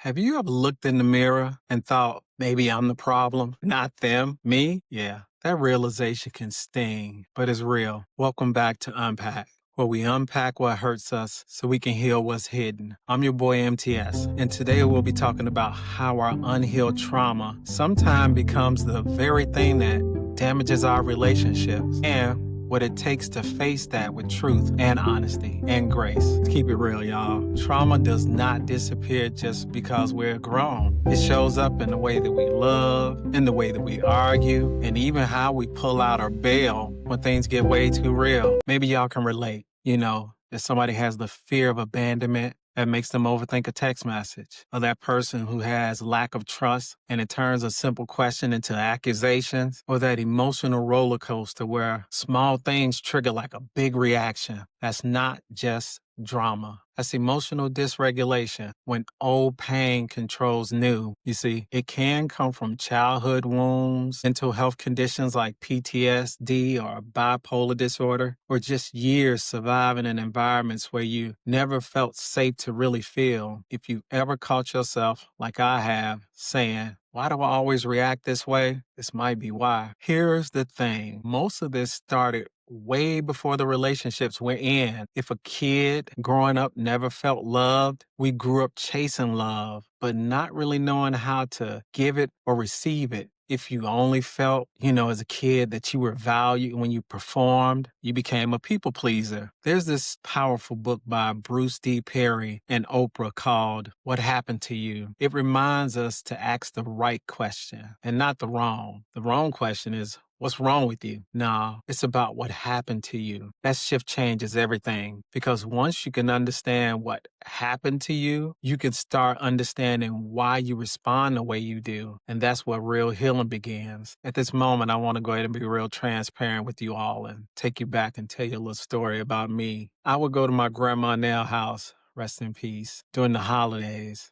Have you ever looked in the mirror and thought, maybe I'm the problem, not them, me? Yeah, that realization can sting, but it's real. Welcome back to Unpack, where we unpack what hurts us so we can heal what's hidden. I'm your boy MTS, and today we'll be talking about how our unhealed trauma sometimes becomes the very thing that damages our relationships and what it takes to face that with truth and honesty and grace. Let's keep it real, y'all. Trauma does not disappear just because we're grown. It shows up in the way that we love, in the way that we argue, and even how we pull out our bail when things get way too real. Maybe y'all can relate. If somebody has the fear of abandonment, that makes them overthink a text message, or that person who has lack of trust and it turns a simple question into accusations, or that emotional roller coaster where small things trigger like a big reaction. That's not just drama. That's emotional dysregulation when old pain controls new. You see, it can come from childhood wounds, mental health conditions like PTSD or bipolar disorder, or just years surviving in environments where you never felt safe to really feel. If you've ever caught yourself, like I have, saying, why do I always react this way? This might be why. Here's the thing. Most of this started way before the relationships we're in. If a kid growing up never felt loved, we grew up chasing love, but not really knowing how to give it or receive it. If you only felt, as a kid that you were valued when you performed, you became a people pleaser. There's this powerful book by Bruce D. Perry and Oprah called What Happened to You? It reminds us to ask the right question and not the wrong. The wrong question is, what's wrong with you? No, it's about what happened to you. That shift changes everything because once you can understand what happened to you, you can start understanding why you respond the way you do. And that's where real healing begins. At this moment, I want to go ahead and be real transparent with you all and take you back and tell you a little story about me. I would go to my grandma Nell house, rest in peace, during the holidays,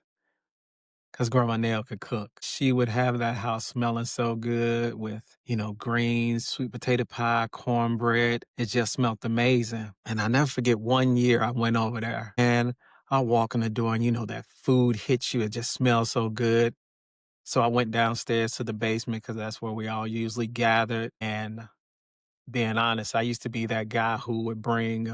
because Grandma Nell could cook. She would have that house smelling so good with, greens, sweet potato pie, cornbread. It just smelled amazing. And I never forget one year I went over there and I walk in the door and that food hits you. It just smells so good. So I went downstairs to the basement because that's where we all usually gathered. And being honest, I used to be that guy who would bring,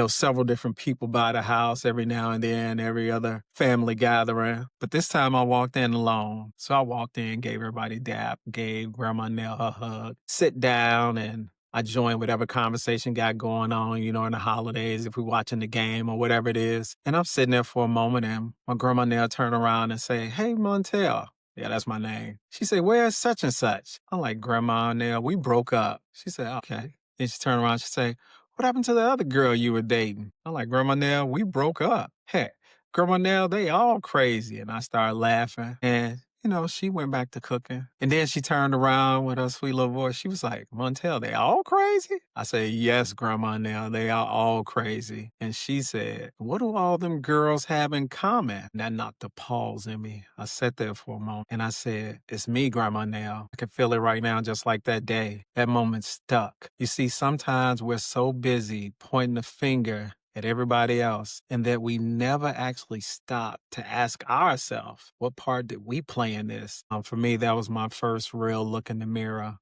several different people by the house every now and then, every other family gathering. But this time I walked in alone. So I walked in, gave everybody a dap, gave Grandma Nell a hug, sit down, and I joined whatever conversation got going on, in the holidays, if we're watching the game or whatever it is. And I'm sitting there for a moment and my Grandma Nell turned around and say, "Hey, Montel." Yeah, that's my name. She said, "Where's such and such?" I'm like, "Grandma Nell, we broke up." She said, "Okay." Then she turned around, she said, "What happened to the other girl you were dating?" I'm like, "Grandma Nell, we broke up." Heck, Grandma Nell, they all crazy. And I started laughing. And, she went back to cooking. And then she turned around with her sweet little voice. She was like, "Montel, they all crazy?" I said, "Yes, Grandma Nell, they are all crazy." And she said, "What do all them girls have in common?" And that knocked a pause in me. I sat there for a moment and I said, "It's me, Grandma Nell." I can feel it right now, just like that day. That moment stuck. You see, sometimes we're so busy pointing the finger at everybody else, and that we never actually stop to ask ourselves, what part did we play in this? For me, that was my first real look in the mirror.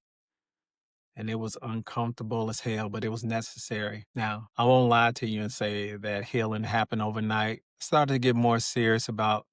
And it was uncomfortable as hell, but it was necessary. Now, I won't lie to you and say that healing happened overnight. I started to get more serious about,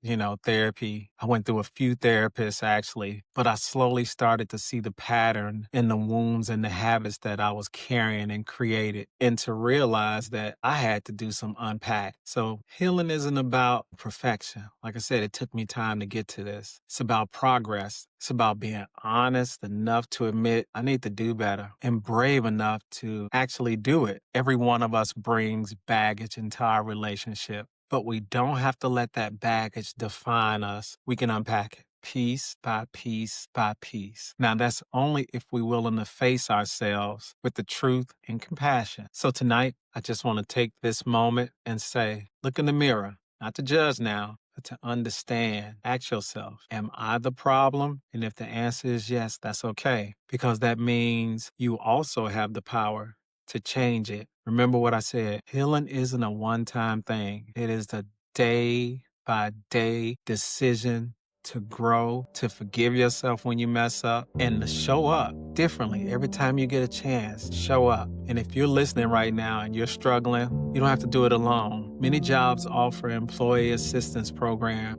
therapy. I went through a few therapists actually, but I slowly started to see the pattern in the wounds and the habits that I was carrying and created, and to realize that I had to do some unpack. So healing isn't about perfection. Like I said, it took me time to get to this. It's about progress. It's about being honest enough to admit I need to do better and brave enough to actually do it. Every one of us brings baggage into our relationship, but we don't have to let that baggage define us. We can unpack it piece by piece by piece. Now, that's only if we're willing to face ourselves with the truth and compassion. So tonight, I just want to take this moment and say, look in the mirror, not to judge now, but to understand. Ask yourself, am I the problem? And if the answer is yes, that's okay, because that means you also have the power to change it. Remember what I said, healing isn't a one-time thing. It is the day by day decision to grow, to forgive yourself when you mess up, and to show up differently every time you get a chance. Show up. And if you're listening right now and you're struggling, you don't have to do it alone. Many jobs offer employee assistance program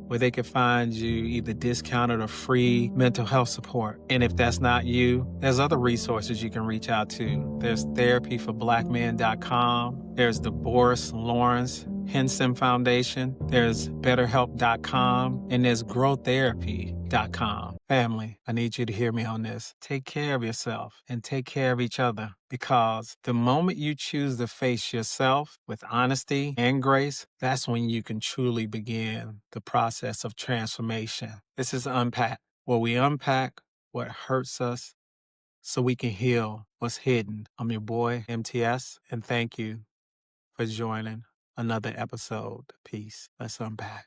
where they can find you either discounted or free mental health support. And if that's not you, there's other resources you can reach out to. There's therapyforblackmen.com. There's the Boris Lawrence Henson Foundation. There's betterhelp.com. And there's growtherapy.com. Family, I need you to hear me on this. Take care of yourself and take care of each other, because the moment you choose to face yourself with honesty and grace, that's when you can truly begin the process of transformation. This is Unpack, where we unpack what hurts us so we can heal what's hidden. I'm your boy, MTS, and thank you for joining another episode. Peace. Let's unpack.